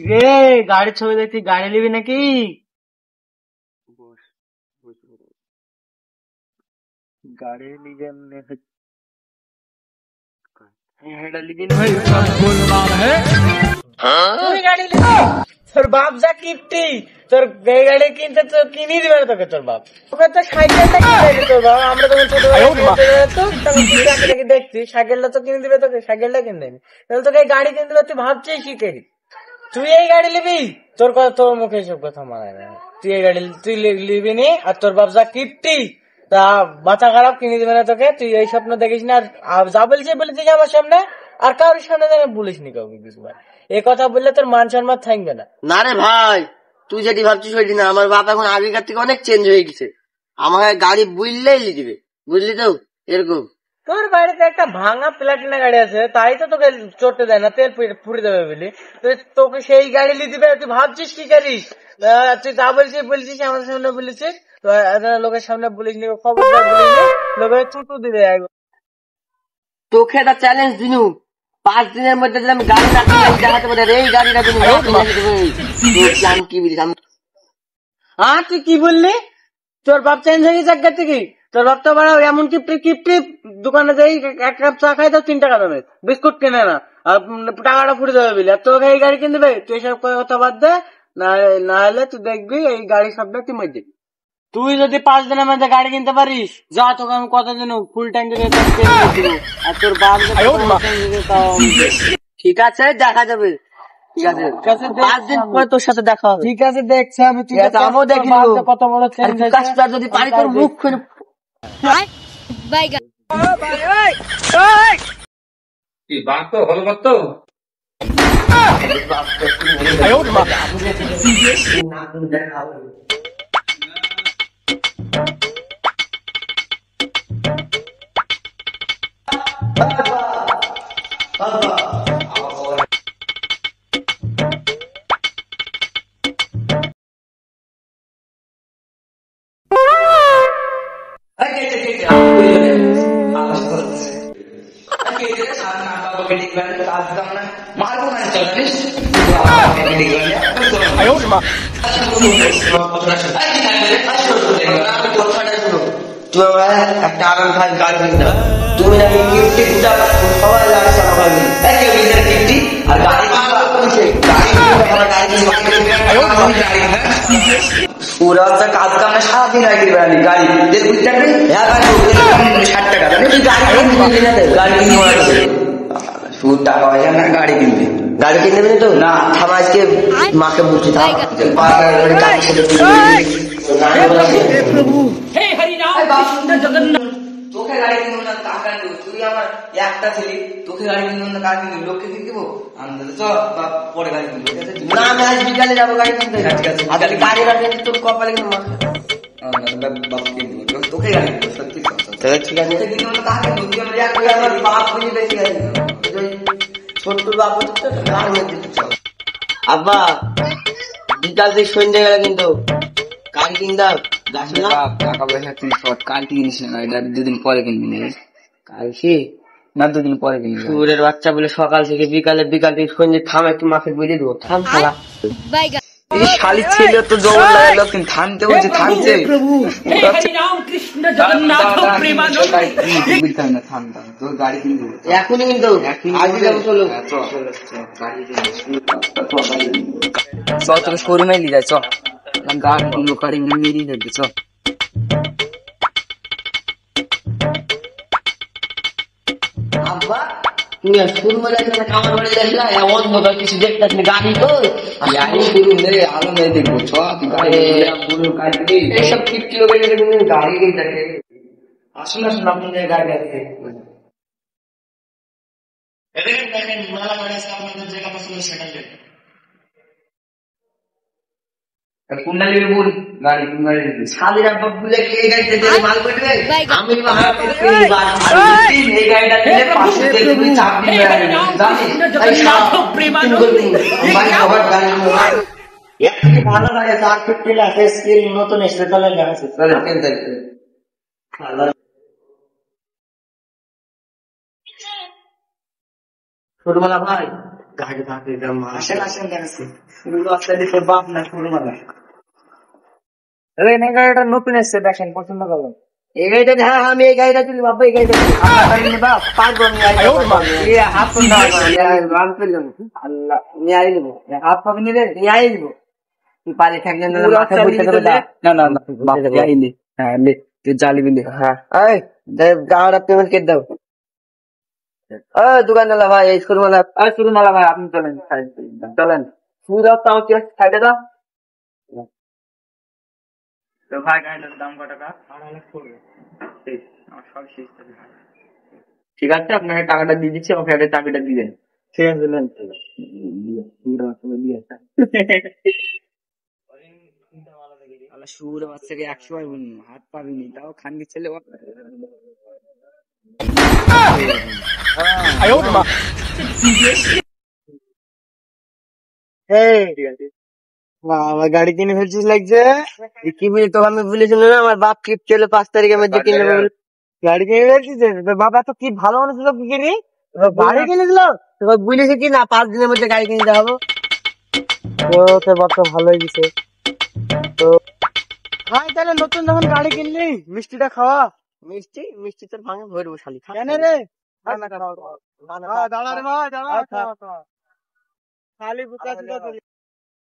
রে গাড়ির ছবি দেখতে গাড়ি নিবি নাকি? গাড়ি নিবে তোর বাপ যা কিপ্টি, তোর গাড়ি কিনতে তো কিনে দিবে না তোকে তোর বাপ। তোকে তো সাইকেলটা কিনে দিবে তোর বাপ। আমরা তখন ছোটবেলায় দেখছি সাইকেলটা তো কিনে দিবে তোকে, সাইকেলটা কিনে দেয়নি। তাহলে তোকে গাড়ি কিনে দিবে, তুই ভাবছিস কি করি? তুই এই গাড়ি নিবি? তোর কথা, তোর মুখে এসব কথা মানায় না। তুই এই গাড়ি তুই নিবি নি, আর তোর বাপ যা কিপ্টি তা মাথা খারাপ, কিনে দিবে না তোকে। তুই এই স্বপ্ন দেখিস না, আর যা বলেছিস আমার সামনে আর কারোর সামনে যেন বলিস নি কাউকে কিছু। এ কথা বললে তোর মান সম্মান থাকবে না। না রে ভাই, তুই যেটি ভাবছিস সেটি না। আমার বাপ এখন আগেকার থেকে অনেক চেঞ্জ হয়ে গেছে। আমাকে গাড়ি বুঝলেই দিবে, বুঝলি তো? এরকম তোর বাড়িতে একটা ভাঙা প্লাটিনা গাড়ি আছে, তাই তো তোকে চড়তে দেয় না, তেল পুড়ে দেবে বলি। তোকে সেই গাড়ি নিয়ে দিবে, তুই ভাবছিস কি করিস? তুই যা বলছিস আমাদের সামনে বলেছিস, লোকের সামনে বলিস নি, খবরদার বলিস নি, লোকের ছুটু দিবে। তোকে একটা চ্যালেঞ্জ দিনু, 5 দিনের মধ্যে যদি আমি গাড়ি না দেখাতে পারি, এই গাড়িটা তুমি কি বলিস? হ্যাঁ তুই কি বললি? তোর বাপ চেঞ্জ হয়ে গেছে একবার থেকে? তোর বাপ তো বাড়া এমন কিপ্টি দোকানে যাই এক কাপ চা খাই তো 3 টাকা দামে বিস্কুট কেনে না, আর টাকাটা ফুটে দেবে বলি। আর তোকে এই গাড়ি কিনে দেবে? তুই সব কথা বাদ দে, না হলে তুই দেখবি এই গাড়ি সবটা তুই মধ্যে। তুই যদি 5 দিনের মধ্যে গাড়ি কিনতে পারিস, যা তোকে আমি কত দিন ফুল ট্যাঙ্ক দিয়ে আর তোর বাপ ঠিক আছে, দেখা যাবে। ঠিক আছে, 5 দিন পরে তোর সাথে দেখা হবে। ঠিক আছে, দেখছি আমি। ঠিক আছে, আমিও দেখি কত বড় চেঞ্জ হয়েছে। যদি পারি তোর মুখ খুলে বাপ তো ভালো করতো। মারবো না জানিস? একটা আরাম খাই গাড়ি কিনতে, তুমি নাকি কিপ্টি সবাই লাগছে কিপ্টি আর গাড়ি ওরা হচ্ছে কাজ কামে সারাদিন আগে গাড়ি গাড়ি 60 টাকা গাড়ি কিনবে, শুধু টাকা হয় না গাড়ি কিনবে। গাড়ি কিনতে দেবে তো না? থাম, আজকে মাকে বলছি তোকে গাড়ি কিনবো না, টাকা নেই। তুই আমার একটা ছেলে, তোকে গাড়ি কিনবো না, কার কিনবো? লোককে কিনে দেবো পরে গাড়ি কিনবো না। আমি আজ বিকালে যাবো গাড়ি কিনতে। আজকে গাড়ি গাড়ি তোর কপালে কিন্তু মার তোকে গাড়ি কিনবো। সত্যি ঠিক আছে, আমার বাপ বুঝে বেশি গাড়ি ছোট্ট বাপ হচ্ছে আব্বা। বিকাল থেকে সন্ধ্যে গেলে কিন্তু গাড়ি কিনতাম। টাকা পয়সা তুই শর্ট কালকে কিনিস না, এটা 2 দিন পরে কিনবি না। কালকে না 2 দিন পরে কিনবি। সুরের বাচ্চা বলে সকাল থেকে বিকাল থেকে সন্ধ্যে থাম, একটু মাকে বুঝে দেবো। থাম শালা, এই শালি ছেলে তো জবর লাগালো, কিন্তু থামতে বলছে থামছে। তোর গাড়ি কিনবো এখনই কিন্তু আজকে যাবো। চলো তোকে শোরুমে নিয়ে যায়, চ গাড়ি কিনবো, গাড়ি মেরিয়ে দেখবে। চ আব্বা, তুমি শুরু করে আমার বাড়ি যাচ্ছি না, অন্ধকার কিছু দেখতে গাড়ি তো শুরু মেরে আলো মেরে দেখবো। চ তুই গাড়ি এইসব ফিফটি গাড়ি থাকে। আসুন আসুন, আপনাদের গাড়ি আছে। কুন্ডালির বোন গাড়ি স্বাধীন আব্বা বলে এই গাড়িতে মাল করবে। আমি এই গাড়িটা কিনে পাশে ভালো লাগে। 450 আছে, স্কিল নতুন এসে চলে গেছে। ছোটবেলা ভাই গাড়ি ভাগে আসেন আসেন দেখাচ্ছি তোর বাপ না শুরু মালা গাড়িটা নতুন এসছে দেখেন পছন্দ করবেন এই গাড়িটা হ্যাঁ আমি এই গাড়িটা তুলি বাবা এই গাড়িটা পারবো আল্লাহ নিয়ে আই নেবো হাত পাবে নিলে নিয়ে আই নেবো তুই পারি থাকলে না হ্যাঁ তুই চালিবি হ্যাঁ গাড়িটা পেমেন্ট কেটে দাও দোকানওয়ালা ভাই এই শুরুমালা ভাই আপনি চলেন চলেন শুরু দাও তাও সাইডে দাও তো ভাই গাড়িটার দাম কত টাকা 8,00,000 পড়বে আমার সব শেষ ঠিক আছে আপনাকে টাকাটা দিয়ে দিচ্ছি আমাকে আগে চাবিটা দিবেন ঠিক আছে নেন সুর বাচ্চাকে 100 হাত পাবিনি তাও খানকি ছেলে আমার গাড়ি কিনে ফেলছিস লাগছে কি বলি তো আমি বলেছিল না আমার বাপ ট্রিপ চলে 5 তারিখের মধ্যে কিনে গাড়ি কিনে ফেলছিস বাবা তো কি ভালো মানুষ ছিল কি কিনি গাড়ি কিনে দিল তোর বলেছে কি না 5 দিনের মধ্যে গাড়ি কিনে দেওয়া হবো তো তোর বাপ তো ভালোই দিছে তো ভাই তাহলে নতুন যখন গাড়ি কিনলি মিষ্টিটা খাওয়া মিষ্টি তোর ভাঙে ভরবো শালি কেন রে দাঁড়া রে ভাই দাঁড়া খালি বুকা